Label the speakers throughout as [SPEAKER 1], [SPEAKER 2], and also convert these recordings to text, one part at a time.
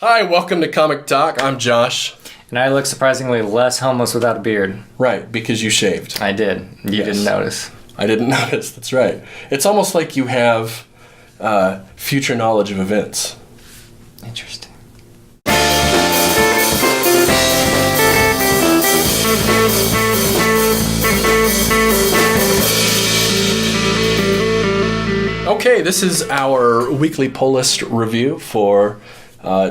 [SPEAKER 1] Hi, welcome to Comic Talk. I'm Josh.
[SPEAKER 2] And I look surprisingly less homeless without a beard.
[SPEAKER 1] Right, because you shaved.
[SPEAKER 2] I did. You didn't notice.
[SPEAKER 1] I didn't notice, that's right. It's almost like you have future knowledge of events.
[SPEAKER 2] Interesting.
[SPEAKER 1] Okay, this is our weekly pull list review for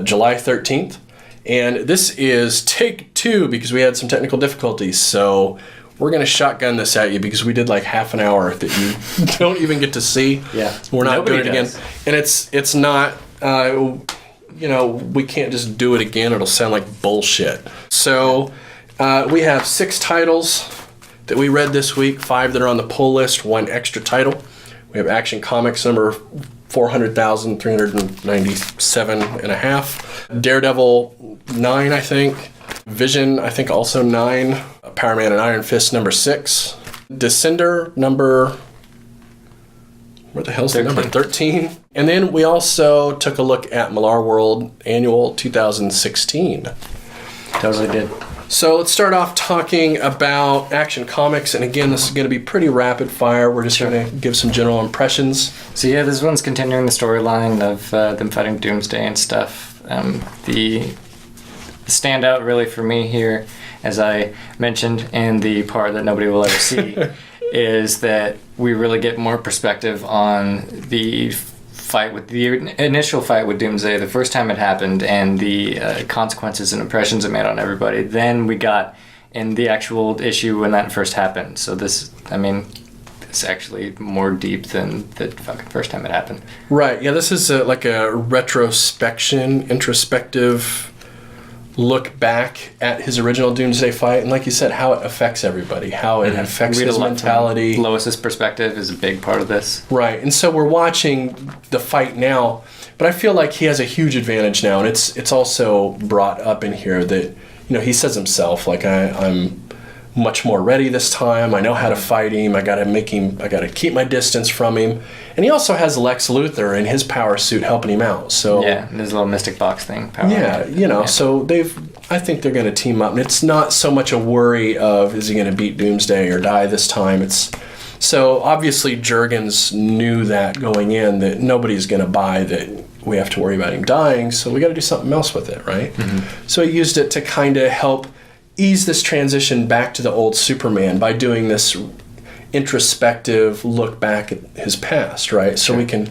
[SPEAKER 1] July 13th. And this is take 2 because we had some technical difficulties. So we're going to shotgun this at you because we did like half an hour that you don't even get to see.
[SPEAKER 2] Yeah.
[SPEAKER 1] We're not
[SPEAKER 2] Nobody
[SPEAKER 1] doing it
[SPEAKER 2] does.
[SPEAKER 1] again. And it's not, we can't just do it again. It'll sound like bullshit. So we have 6 titles that we read this week, 5 that are on the pull list, 1 extra title. We have Action Comics number 400,397 and a half. Daredevil 9, I think. Vision, I think also 9. Power Man and Iron Fist number 6. Descender number... Where the hell's the number? 13. And then we also took a look at Millarworld Annual 2016.
[SPEAKER 2] Totally did.
[SPEAKER 1] So let's start off talking about Action Comics, and again, this is going to be pretty rapid fire. We're just going to give some general impressions.
[SPEAKER 2] So yeah, this one's continuing the storyline of them fighting Doomsday and stuff. The standout really for me here, as I mentioned in the part that nobody will ever see, is that we really get more perspective on the initial fight with Doomsday, the first time it happened, and the consequences and impressions it made on everybody. Then we got in the actual issue when that first happened. So it's actually more deep than the fucking first time it happened.
[SPEAKER 1] Right, yeah, this is like a introspective look back at his original Doomsday fight, and like you said, how it affects everybody, how it affects his mentality.
[SPEAKER 2] Lois's perspective is a big part of this.
[SPEAKER 1] Right, and so we're watching the fight now, but I feel like he has a huge advantage now, and it's also brought up in here that, he says himself, like, I'm much more ready this time, I know how to fight him, I gotta keep my distance from him. And he also has Lex Luthor in his power suit helping him out. So
[SPEAKER 2] yeah, there's a little Mystic Box thing.
[SPEAKER 1] So I think they're going to team up. And it's not so much a worry of, is he going to beat Doomsday or die this time? So obviously Jurgens knew that going in, that nobody's going to buy that we have to worry about him dying, so we got to do something else with it, right? Mm-hmm. So he used it to kind of help ease this transition back to the old Superman by doing this introspective look back at his past, right? So we can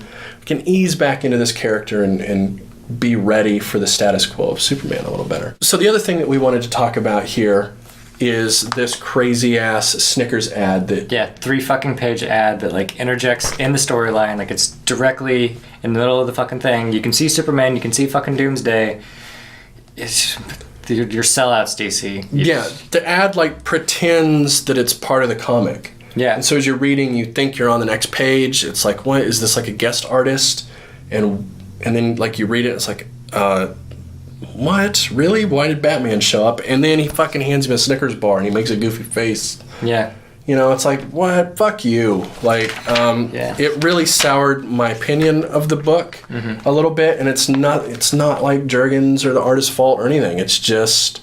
[SPEAKER 1] ease back into this character and be ready for the status quo of Superman a little better. So the other thing that we wanted to talk about here is this crazy ass Snickers ad that
[SPEAKER 2] 3 fucking page ad that like interjects in the storyline, like it's directly in the middle of the fucking thing. You can see Superman, you can see fucking Doomsday. It's your sellouts, DC.
[SPEAKER 1] The ad like pretends that it's part of the comic.
[SPEAKER 2] Yeah.
[SPEAKER 1] And so as you're reading, you think you're on the next page. It's like, what is this, like a guest artist? And then like you read it, it's like, what? Really? Why did Batman show up? And then he fucking hands him a Snickers bar and he makes a goofy face.
[SPEAKER 2] Yeah.
[SPEAKER 1] It's like, what? Fuck you. Like, It really soured my opinion of the book a little bit, and it's not like Jurgens or the artist's fault or anything. It's just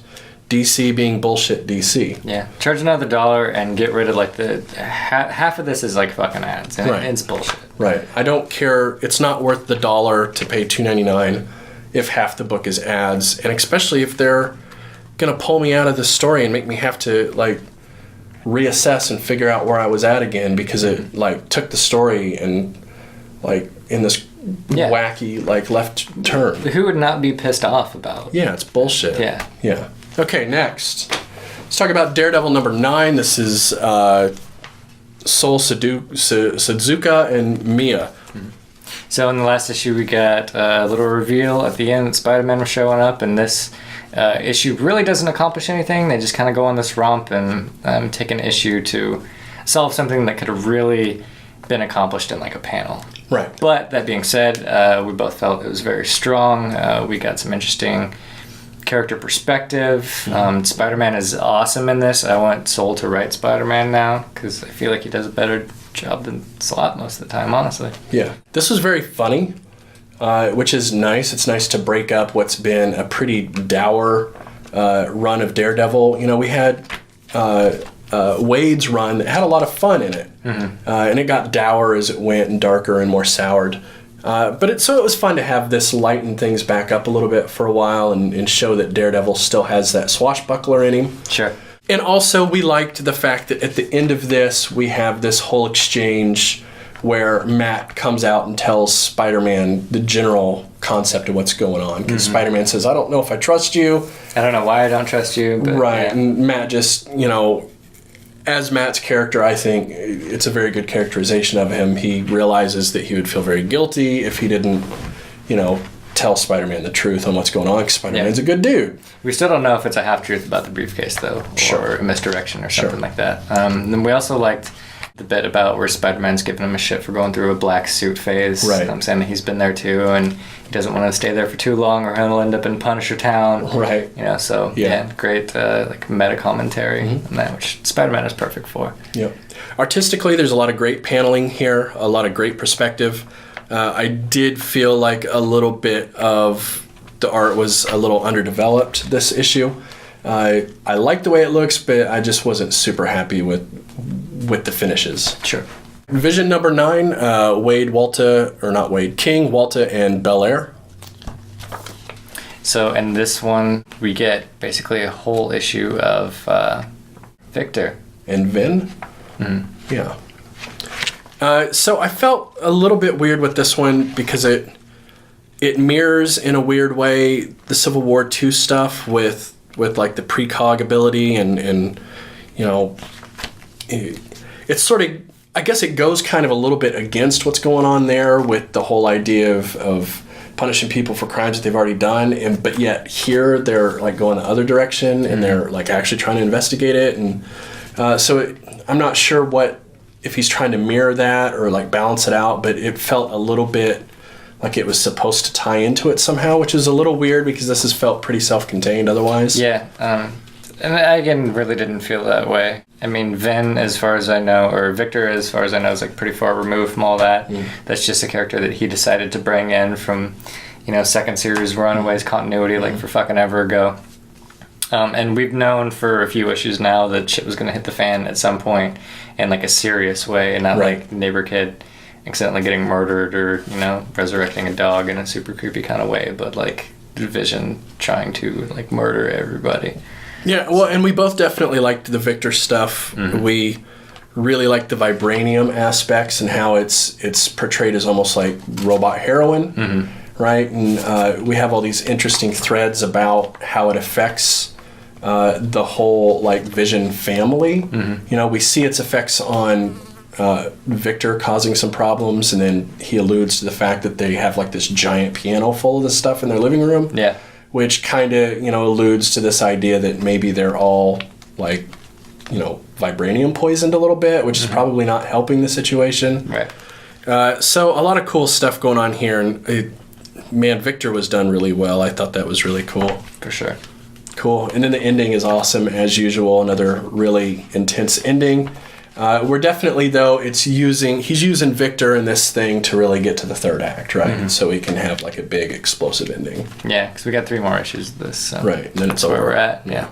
[SPEAKER 1] DC being bullshit DC.
[SPEAKER 2] Yeah. Charge another $1 and get rid of like the half of this is like fucking ads, and it's bullshit.
[SPEAKER 1] Right. I don't care. It's not worth the $1 to pay $2.99 if half the book is ads, and especially if they're gonna pull me out of the story and make me have to like reassess and figure out where I was at again because it like took the story and like in this wacky like left turn.
[SPEAKER 2] Who would not be pissed off about?
[SPEAKER 1] Yeah, it's bullshit. Yeah. Okay, next. Let's talk about Daredevil number 9. This is Sol Suzuka and Mia.
[SPEAKER 2] So in the last issue we got a little reveal at the end that Spider-Man was showing up, and this issue really doesn't accomplish anything. They just kind of go on this romp and take an issue to solve something that could have really been accomplished in like a panel.
[SPEAKER 1] Right.
[SPEAKER 2] But that being said, we both felt it was very strong. We got some interesting character perspective. Spider-Man is awesome in this. I want Sol to write Spider-Man now because I feel like he does a better job than Slott most of the time, honestly.
[SPEAKER 1] Yeah. This was very funny. which is nice. It's nice to break up what's been a pretty dour run of Daredevil. You know, we had Wade's run that had a lot of fun in it, and it got dour as it went and darker and more soured. But it was fun to have this lighten things back up a little bit for a while and show that Daredevil still has that swashbuckler in him.
[SPEAKER 2] Sure.
[SPEAKER 1] And also, we liked the fact that at the end of this, we have this whole exchange where Matt comes out and tells Spider-Man the general concept of what's going on. Because Spider-Man says, I don't know if I trust you.
[SPEAKER 2] I don't know why I don't trust you. But
[SPEAKER 1] right.
[SPEAKER 2] Yeah.
[SPEAKER 1] And Matt just, you know, as Matt's character, I think it's a very good characterization of him. He realizes that he would feel very guilty if he didn't, you know, tell Spider-Man the truth on what's going on, because Spider-Man's a good dude. We
[SPEAKER 2] still don't know if it's a half-truth about the briefcase, though, or a misdirection or something like that. Then we also liked the bit about where Spider-Man's giving him a shit for going through a black suit phase.
[SPEAKER 1] Right.
[SPEAKER 2] I'm saying that he's been there, too, and he doesn't want to stay there for too long or he'll end up in Punisher Town.
[SPEAKER 1] Right.
[SPEAKER 2] You know, so, great like meta-commentary on that, which Spider-Man is perfect for.
[SPEAKER 1] Yep. Artistically, there's a lot of great paneling here, a lot of great perspective. I did feel like a little bit of the art was a little underdeveloped this issue. I like the way it looks, but I just wasn't super happy with the finishes.
[SPEAKER 2] Sure.
[SPEAKER 1] Vision number 9, King, Walta, and Belair.
[SPEAKER 2] So in this one, we get basically a whole issue of Victor.
[SPEAKER 1] And Vin? Yeah. So I felt a little bit weird with this one because it mirrors in a weird way the Civil War II stuff with like the precog ability and you know, it's sort of, I guess it goes kind of a little bit against what's going on there with the whole idea of punishing people for crimes that they've already done, but yet here they're like going the other direction and they're like actually trying to investigate it, and I'm not sure if he's trying to mirror that or like balance it out, but it felt a little bit like it was supposed to tie into it somehow, which is a little weird because this has felt pretty self-contained otherwise.
[SPEAKER 2] Yeah, and I, again, really didn't feel that way. I mean, Vin, as far as I know, or Victor, as far as I know, is like pretty far removed from all that. That's just a character that he decided to bring in from, you know, second series Runaways continuity like for fucking ever ago. And we've known for a few issues now that shit was going to hit the fan at some point in like a serious way, and not like neighbor kid accidentally getting murdered or, you know, resurrecting a dog in a super creepy kind of way, but like Vision trying to like murder everybody.
[SPEAKER 1] Yeah, well, and we both definitely liked the Victor stuff. We really liked the vibranium aspects and how it's portrayed as almost like robot heroin, right? And we have all these interesting threads about how it affects the whole like Vision family. You know, we see its effects on Victor causing some problems, and then he alludes to the fact that they have like this giant piano full of this stuff in their living room. Yeah. Which kind of, you know, alludes to this idea that maybe they're all like, you know, vibranium poisoned a little bit, which is probably not helping the situation. Right. So a lot of cool stuff going on here, and man, Victor was done really well. I thought that was really cool.
[SPEAKER 2] For sure.
[SPEAKER 1] Cool. And then the ending is awesome as usual. Another really intense ending. We're definitely, though, he's using Victor in this thing to really get to the third act, right? So he can have like a big explosive ending.
[SPEAKER 2] Yeah, because we got 3 more issues of this. So
[SPEAKER 1] right, and then it's over.
[SPEAKER 2] Where we're at, yeah.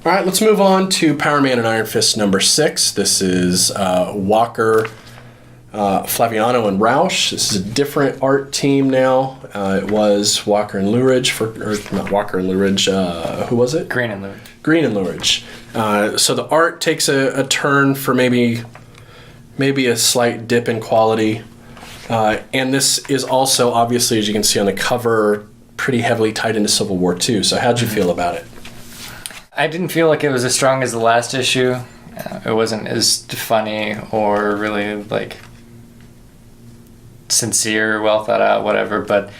[SPEAKER 1] All right, let's move on to Power Man and Iron Fist number 6. This is Walker, Flaviano, and Rausch. This is a different art team now. It was Walker and Luridge, not Walker and Luridge, who was it?
[SPEAKER 2] Green and Luridge.
[SPEAKER 1] Green and Luridge. So the art takes a turn for maybe a slight dip in quality. And this is also, obviously, as you can see on the cover, pretty heavily tied into Civil War II. So how'd you feel about it?
[SPEAKER 2] I didn't feel like it was as strong as the last issue. It wasn't as funny or really, like, sincere, well thought out, whatever. But,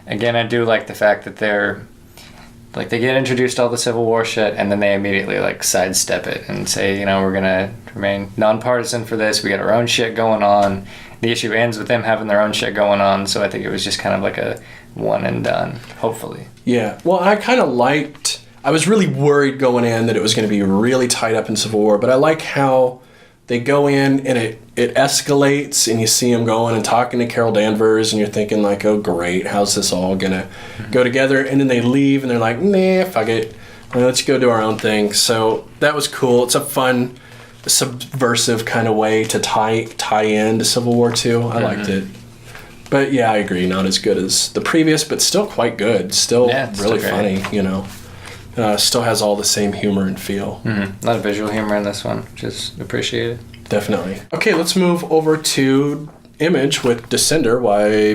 [SPEAKER 2] again, I do like the fact that they get introduced to all the Civil War shit, and then they immediately like sidestep it and say, you know, we're gonna remain nonpartisan for this. We got our own shit going on. The issue ends with them having their own shit going on, so I think it was just kind of like a one and done, hopefully. Yeah.
[SPEAKER 1] Well, I was really worried going in that it was going to be really tied up in Civil War, but I like how they go in and it escalates, and you see them going and talking to Carol Danvers, and you're thinking like, oh great, how's this all gonna go together? And then they leave and they're like, nah, fuck it, let's go do our own thing. So that was cool. It's a fun, subversive kind of way to tie into Civil War II. I liked it. But yeah, I agree, not as good as the previous, but still quite good. Still really funny, you know. Still has all the same humor and feel.
[SPEAKER 2] A lot of visual humor in this one, which is appreciated.
[SPEAKER 1] Definitely. Okay, let's move over to Image with Descender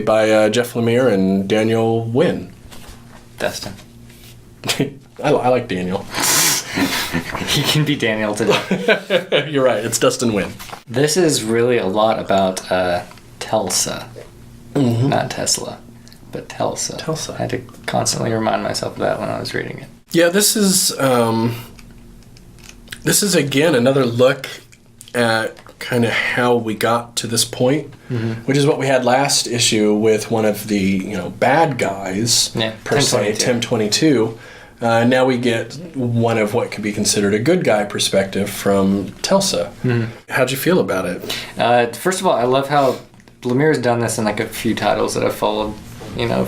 [SPEAKER 1] by Jeff Lemire and Daniel Wynn.
[SPEAKER 2] Destin.
[SPEAKER 1] I like Daniel.
[SPEAKER 2] He can be Daniel today.
[SPEAKER 1] You're right, it's Dustin Wynn.
[SPEAKER 2] This is really a lot about Telsa. Not Tesla, but Telsa.
[SPEAKER 1] Telsa.
[SPEAKER 2] I had to constantly remind myself of that when I was reading it.
[SPEAKER 1] Yeah, this is again another look at kind of how we got to this point, which is what we had last issue with one of the bad guys, per se, Tim 22. Now we get one of what could be considered a good guy perspective from Telsa. How'd you feel about it?
[SPEAKER 2] First of all, I love how Lemire's done this in like a few titles that I've followed,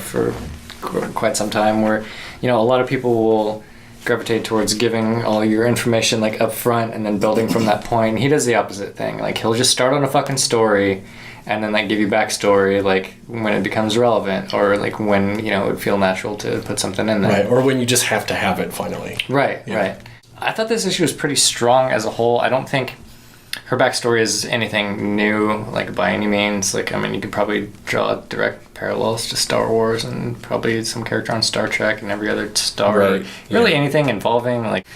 [SPEAKER 2] for quite some time, where a lot of people will gravitate towards giving all your information like up front and then building from that point. He does the opposite thing. Like he'll just start on a fucking story and then like give you backstory like when it becomes relevant, or like when it would feel natural to put something in there.
[SPEAKER 1] Right, or when you just have to have it finally.
[SPEAKER 2] Right. I thought this issue was pretty strong as a whole. I don't think her backstory is anything new, like by any means. Like, I mean, you could probably draw direct parallels to Star Wars and probably some character on Star Trek and every other Star.
[SPEAKER 1] Right.
[SPEAKER 2] Really anything involving like,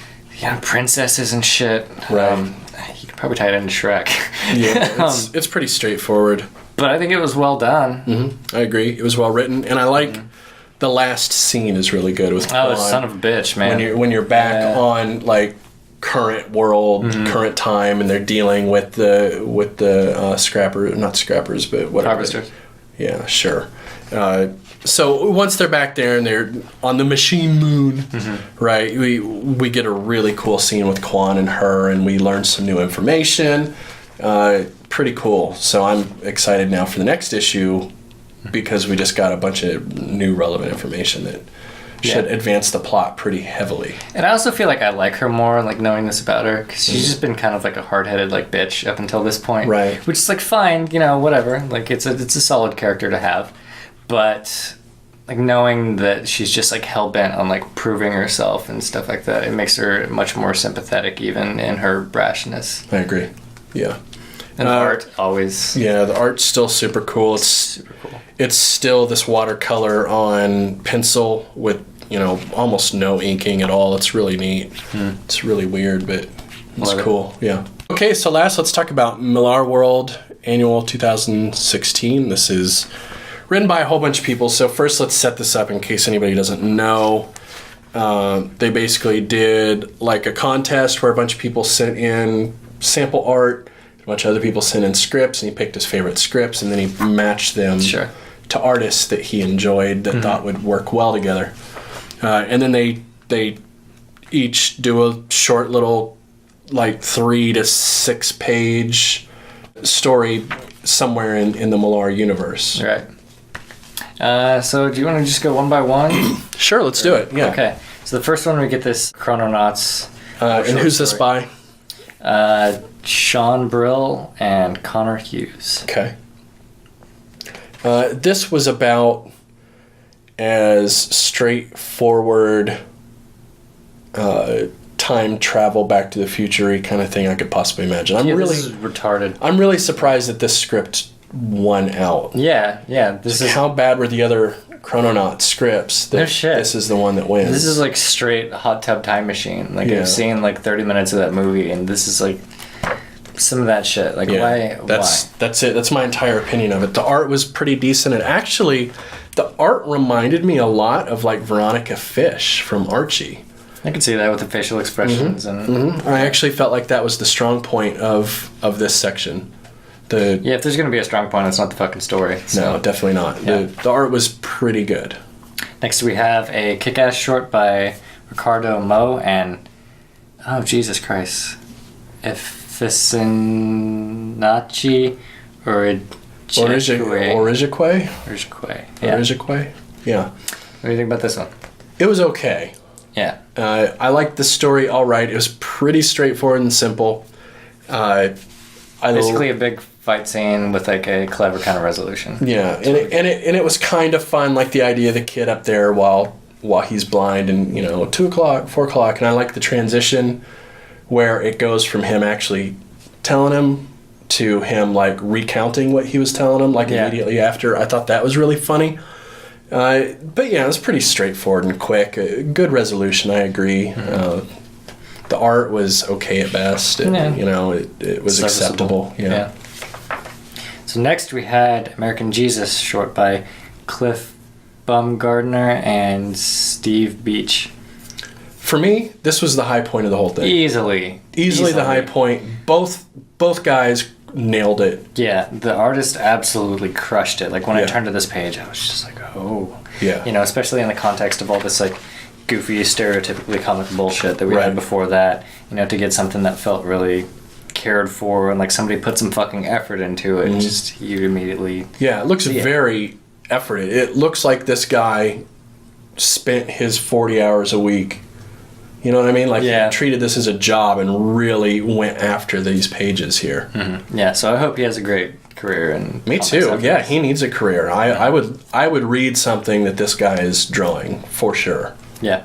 [SPEAKER 2] princesses and shit.
[SPEAKER 1] Right.
[SPEAKER 2] You could probably tie it into Shrek.
[SPEAKER 1] Yeah, it's pretty straightforward.
[SPEAKER 2] But I think it was well done.
[SPEAKER 1] I agree. It was well written, and I like the last scene is really good with Quan.
[SPEAKER 2] Oh, son of a bitch, man!
[SPEAKER 1] When you're back on like current world, current time, and they're dealing with the not scrappers, but whatever.
[SPEAKER 2] Harvesters.
[SPEAKER 1] Yeah, sure. So once they're back there and they're on the machine moon, right? We get a really cool scene with Quan and her, and we learn some new information. Pretty cool. So I'm excited now for the next issue because we just got a bunch of new relevant information that should advance the plot pretty heavily.
[SPEAKER 2] And I also feel like I like her more, like knowing this about her, because she's just been kind of like a hard-headed like bitch up until this point,
[SPEAKER 1] right?
[SPEAKER 2] Which is like fine, whatever. Like it's a solid character to have, but like knowing that she's just like hell-bent on like proving herself and stuff like that, it makes her much more sympathetic even in her brashness.
[SPEAKER 1] I agree. Yeah.
[SPEAKER 2] And the art always.
[SPEAKER 1] Yeah, the art's still super cool. It's super cool. It's still this watercolor on pencil with almost no inking at all. It's really neat. It's really weird, but it's cool. Yeah. Okay, so let's talk about Millarworld Annual 2016. This is written by a whole bunch of people. So first, let's set this up in case anybody doesn't know. They basically did like a contest where a bunch of people sent in sample art. A bunch of other people sent in scripts, and he picked his favorite scripts, and then he matched them to artists that he enjoyed that thought would work well together. And then they each do a short little, like 3 to 6 page story somewhere in the Millar universe.
[SPEAKER 2] Right. So do you want to just go one by one?
[SPEAKER 1] Sure, let's do it. Yeah.
[SPEAKER 2] Okay. So the first one we get this Chrononauts.
[SPEAKER 1] And who's this by?
[SPEAKER 2] Sean Brill and Connor Hughes.
[SPEAKER 1] Okay. This was about as straightforward time travel, Back to the Future-y kind of thing I could possibly imagine.
[SPEAKER 2] This is retarded.
[SPEAKER 1] I'm really surprised that this script won out.
[SPEAKER 2] Yeah. This is
[SPEAKER 1] how bad were the other Chrononaut scripts?
[SPEAKER 2] No shit.
[SPEAKER 1] This is the one that wins.
[SPEAKER 2] This is like straight hot tub time machine. Like I've seen like 30 minutes of that movie, and this is like some of that shit. Like why?
[SPEAKER 1] That's it. That's my entire opinion of it. The art was pretty decent, and actually, the art reminded me a lot of like Veronica Fish from Archie.
[SPEAKER 2] I can see that with the facial expressions and.
[SPEAKER 1] I actually felt like that was the strong point of this section.
[SPEAKER 2] If there's gonna be a strong point, it's not the fucking story. So.
[SPEAKER 1] No, definitely not. Yeah. The art was pretty good.
[SPEAKER 2] Next we have a kick-ass short by Ricardo Mo and Jesus Christ, Ficinacci
[SPEAKER 1] Origique.
[SPEAKER 2] Yeah.
[SPEAKER 1] Origique. Yeah.
[SPEAKER 2] What do you think about this one?
[SPEAKER 1] It was okay.
[SPEAKER 2] Yeah.
[SPEAKER 1] I liked the story all right. It was pretty straightforward and simple.
[SPEAKER 2] Basically a big fight scene with like a clever kind of resolution.
[SPEAKER 1] Yeah, and it was kind of fun, like the idea of the kid up there while he's blind, and 2 o'clock, 4 o'clock, and I like the transition where it goes from him actually telling him to him like recounting what he was telling him immediately after. I thought that was really funny. But yeah, it was pretty straightforward and quick. Good resolution, I agree. Mm-hmm. The art was okay at best. It was acceptable. Yeah.
[SPEAKER 2] So next we had American Jesus, short by Cliff Baumgardner and Steve Beach.
[SPEAKER 1] For me, this was the high point of the whole thing.
[SPEAKER 2] Easily
[SPEAKER 1] the high point. Both guys nailed it.
[SPEAKER 2] Yeah, the artist absolutely crushed it. Like when I turned to this page, I was just like, oh.
[SPEAKER 1] Yeah.
[SPEAKER 2] Especially in the context of all this like goofy, stereotypically comic bullshit that we had before that, to get something that felt really cared for and like somebody put some fucking effort into it. Mm-hmm. Just you immediately.
[SPEAKER 1] Yeah, it looks very efforted. It looks like this guy spent his 40 hours a week. You know what I mean? Like he treated this as a job and really went after these pages here.
[SPEAKER 2] Mm-hmm. Yeah, so I hope he has a great career. And
[SPEAKER 1] me too. Yeah, he needs a career. I would read something that this guy is drawing for sure.
[SPEAKER 2] Yeah,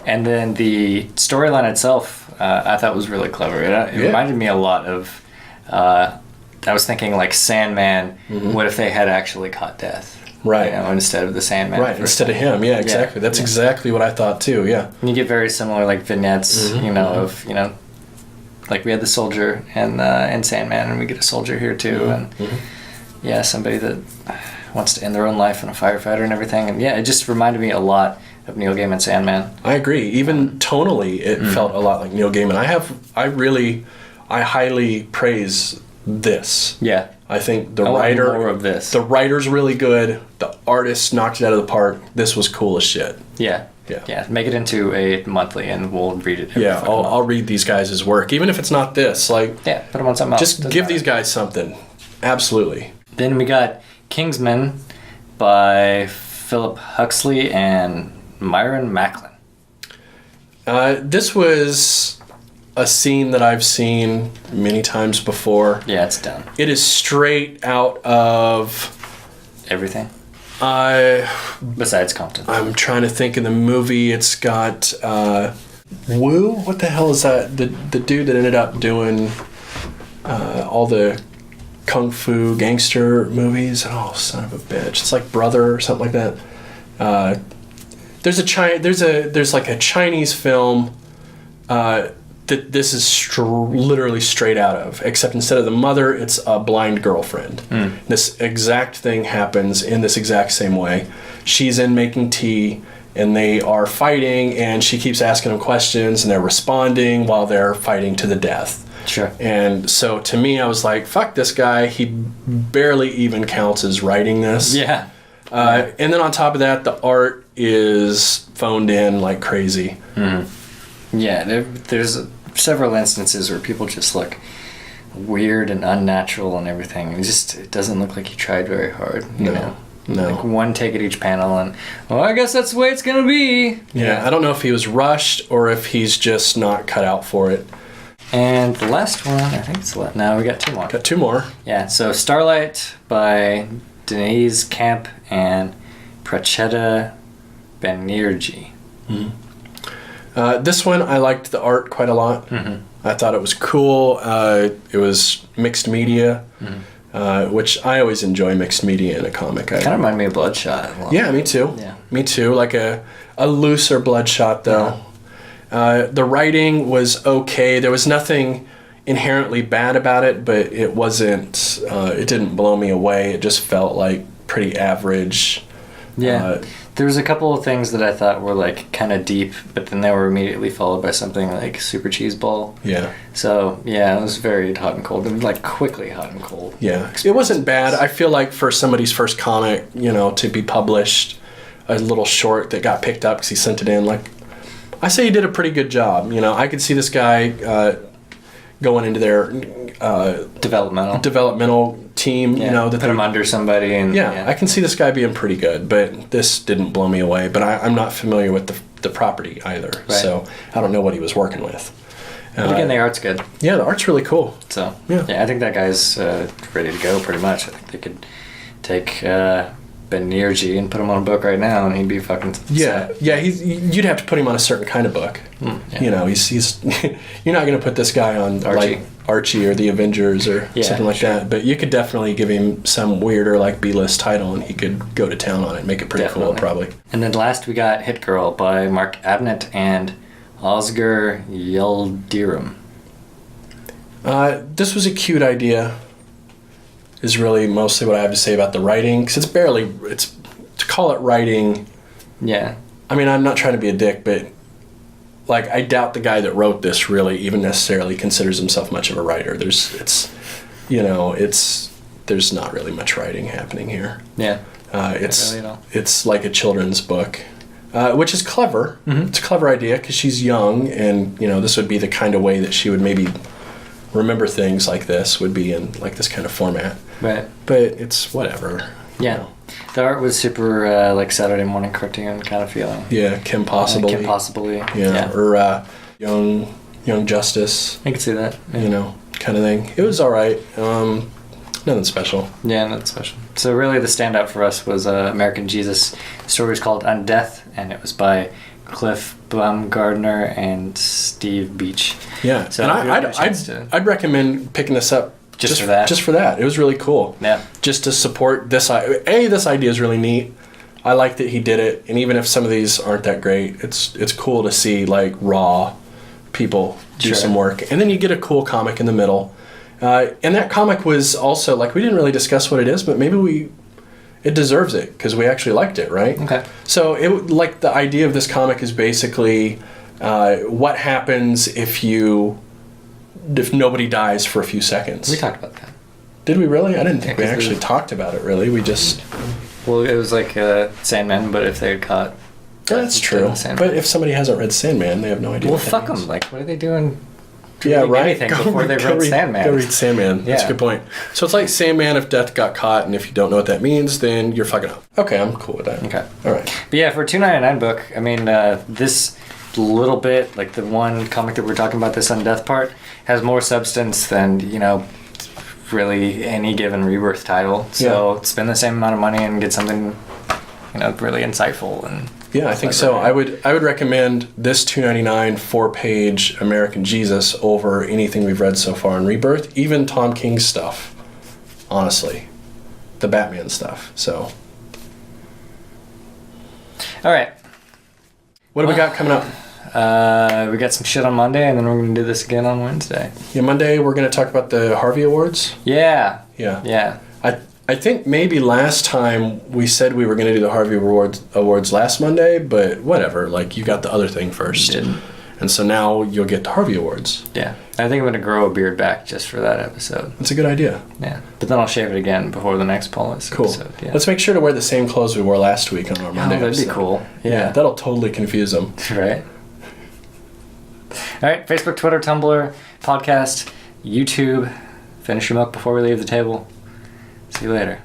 [SPEAKER 2] and then the storyline itself, I thought was really clever. It reminded me a lot of. I was thinking like Sandman. Mm-hmm. What if they had actually caught death?
[SPEAKER 1] Right.
[SPEAKER 2] Instead of the Sandman.
[SPEAKER 1] Right, instead of him. Yeah, exactly. That's exactly what I thought too, yeah.
[SPEAKER 2] And you get very similar like vignettes, of, like we had the soldier and Sandman, and we get a soldier here too. Mm-hmm. And somebody that wants to end their own life and a firefighter and everything. And it just reminded me a lot of Neil Gaiman's Sandman.
[SPEAKER 1] I agree. Even tonally, it felt a lot like Neil Gaiman. I highly praise this.
[SPEAKER 2] Yeah.
[SPEAKER 1] I think the writer's really good. The artist knocked it out of the park. This was cool as shit.
[SPEAKER 2] Yeah. Make it into a monthly, and we'll read it.
[SPEAKER 1] I'll read these guys' work, even if it's not this. Like,
[SPEAKER 2] put them on something else.
[SPEAKER 1] Just give these guys something. Absolutely.
[SPEAKER 2] Then we got Kingsman by Philip Huxley and Myron Macklin.
[SPEAKER 1] This was a scene that I've seen many times before.
[SPEAKER 2] Yeah, it's done.
[SPEAKER 1] It is straight out of
[SPEAKER 2] everything. Besides Compton.
[SPEAKER 1] I'm trying to think in the movie. It's got Wu. What the hell is that? The dude that ended up doing all the kung fu gangster movies. Oh, son of a bitch! It's like Brother or something like that. There's like a Chinese film. That this is literally straight out of, except instead of the mother, it's a blind girlfriend. This exact thing happens in this exact same way. She's in making tea, and they are fighting, and she keeps asking them questions, and they're responding while they're fighting to the death.
[SPEAKER 2] Sure.
[SPEAKER 1] And so to me, I was like, fuck this guy. He barely even counts as writing this.
[SPEAKER 2] Yeah.
[SPEAKER 1] And then on top of that, the art is phoned in like crazy.
[SPEAKER 2] Mm-hmm. Yeah, there's several instances where people just look weird and unnatural and everything. It doesn't look like he tried very hard. No. Like one take at each panel, and I guess that's the way it's gonna be.
[SPEAKER 1] Yeah, I don't know if he was rushed or if he's just not cut out for it.
[SPEAKER 2] And the last one, I think it's now we got two more.
[SPEAKER 1] Got two more.
[SPEAKER 2] Yeah, so Starlight by Denise Camp and Pracheta Banerjee.
[SPEAKER 1] Mm-hmm. This one, I liked the art quite a lot. Mm-hmm. I thought it was cool. It was mixed media, which I always enjoy mixed media in a comic.
[SPEAKER 2] Kind of reminded me of Bloodshot.
[SPEAKER 1] Yeah, me too.
[SPEAKER 2] Yeah.
[SPEAKER 1] Me too. Like a looser Bloodshot, though. Yeah. The writing was okay. There was nothing inherently bad about it, but it wasn't. It didn't blow me away. It just felt like pretty average.
[SPEAKER 2] Yeah. There was a couple of things that I thought were like kind of deep, but then they were immediately followed by something like Super Cheese Ball.
[SPEAKER 1] Yeah.
[SPEAKER 2] So it was very hot and cold, and like quickly hot and cold.
[SPEAKER 1] Yeah, it wasn't bad. I feel like for somebody's first comic, to be published, a little short that got picked up because he sent it in. Like, I say he did a pretty good job. I could see this guy going into their developmental team.
[SPEAKER 2] Yeah,
[SPEAKER 1] You know, that
[SPEAKER 2] put him under somebody. And
[SPEAKER 1] yeah, I can see this guy being pretty good, but this didn't blow me away. But I'm not familiar with the property either, so I don't know what he was working with.
[SPEAKER 2] But again, the art's good.
[SPEAKER 1] Yeah, the art's really cool.
[SPEAKER 2] So yeah, I think that guy's ready to go pretty much. I think they could take Benirji and put him on a book right now, and he'd be fucking set.
[SPEAKER 1] Yeah. You'd have to put him on a certain kind of book.
[SPEAKER 2] Yeah.
[SPEAKER 1] You know, he's you're not going to put this guy on like Archie or the Avengers or something like that. But you could definitely give him some weirder like B-list title, and he could go to town on it, and make it pretty cool, probably.
[SPEAKER 2] And then last we got Hit Girl by Mark Abnett and Oscar Yildirim.
[SPEAKER 1] This was a cute idea. Is really mostly what I have to say about the writing, because it's to call it writing.
[SPEAKER 2] Yeah.
[SPEAKER 1] I mean, I'm not trying to be a dick, but like I doubt the guy that wrote this really even necessarily considers himself much of a writer. There's not really much writing happening here.
[SPEAKER 2] Yeah.
[SPEAKER 1] It's like a children's book, which is clever.
[SPEAKER 2] Mm-hmm.
[SPEAKER 1] It's a clever idea because she's young, and this would be the kind of way that she would maybe remember things like this, would be in like this kind of format.
[SPEAKER 2] Right.
[SPEAKER 1] But it's whatever.
[SPEAKER 2] Yeah. The art was super like Saturday morning cartoon kind of feeling.
[SPEAKER 1] Yeah, Kim Possibly.
[SPEAKER 2] Yeah.
[SPEAKER 1] Or Young Justice.
[SPEAKER 2] I can see that. Yeah.
[SPEAKER 1] Kind of thing. It was all right. Nothing special.
[SPEAKER 2] Yeah, nothing special. So really the standout for us was American Jesus. The story was called Undeath, and it was by Cliff Baumgardner and Steve Beach.
[SPEAKER 1] Yeah,
[SPEAKER 2] so
[SPEAKER 1] and I'd recommend picking this up just for that. Just for that, it was really cool.
[SPEAKER 2] Yeah,
[SPEAKER 1] just to support this. This idea is really neat. I like that he did it, and even if some of these aren't that great, it's cool to see like raw people do some work, and then you get a cool comic in the middle. And that comic was also like, we didn't really discuss what it is, but maybe it deserves it because we actually liked it, right?
[SPEAKER 2] Okay.
[SPEAKER 1] So like the idea of this comic is basically what happens if nobody dies for a few seconds.
[SPEAKER 2] We talked about that.
[SPEAKER 1] Did we really? I didn't think we actually talked about it really. We just...
[SPEAKER 2] Well, it was like Sandman, but if they had caught...
[SPEAKER 1] Yeah, that's true. But if somebody hasn't read Sandman, they have no idea.
[SPEAKER 2] Well, fuck them. Like, what are they doing?
[SPEAKER 1] Yeah, right.
[SPEAKER 2] Anything before they read Sandman.
[SPEAKER 1] Go read Sandman. That's a good point. So it's like Sandman if death got caught, and if you don't know what that means, then you're fucking up. Okay, I'm cool with that.
[SPEAKER 2] Okay.
[SPEAKER 1] All right.
[SPEAKER 2] But yeah, for a $2.99 book, I mean, this little bit, like the one comic that we're talking about, this Undeath part, has more substance than, really any given Rebirth title. So spend the same amount of money and get something, really insightful and...
[SPEAKER 1] Yeah, I think so. I would recommend this $2.99 4-page American Jesus over anything we've read so far in Rebirth, even Tom King's stuff. Honestly, the Batman stuff. So,
[SPEAKER 2] all right.
[SPEAKER 1] What do we got coming up?
[SPEAKER 2] We got some shit on Monday, and then we're going to do this again on Wednesday.
[SPEAKER 1] Yeah, Monday we're going to talk about the Harvey Awards.
[SPEAKER 2] Yeah.
[SPEAKER 1] Yeah. I think maybe last time we said we were going to do the Harvey Awards last Monday, but whatever. Like, you got the other thing first.
[SPEAKER 2] Didn't.
[SPEAKER 1] And so now you'll get the Harvey Awards.
[SPEAKER 2] Yeah. I think I'm going to grow a beard back just for that episode.
[SPEAKER 1] That's a good idea.
[SPEAKER 2] Yeah. But then I'll shave it again before the next Paulus episode.
[SPEAKER 1] Cool. Yeah. Let's make sure to wear the same clothes we wore last week on our Monday
[SPEAKER 2] that'd
[SPEAKER 1] episode.
[SPEAKER 2] be cool.
[SPEAKER 1] Yeah, that'll totally confuse them.
[SPEAKER 2] Right. All right. Facebook, Twitter, Tumblr, podcast, YouTube. Finish your milk before we leave the table. See you later.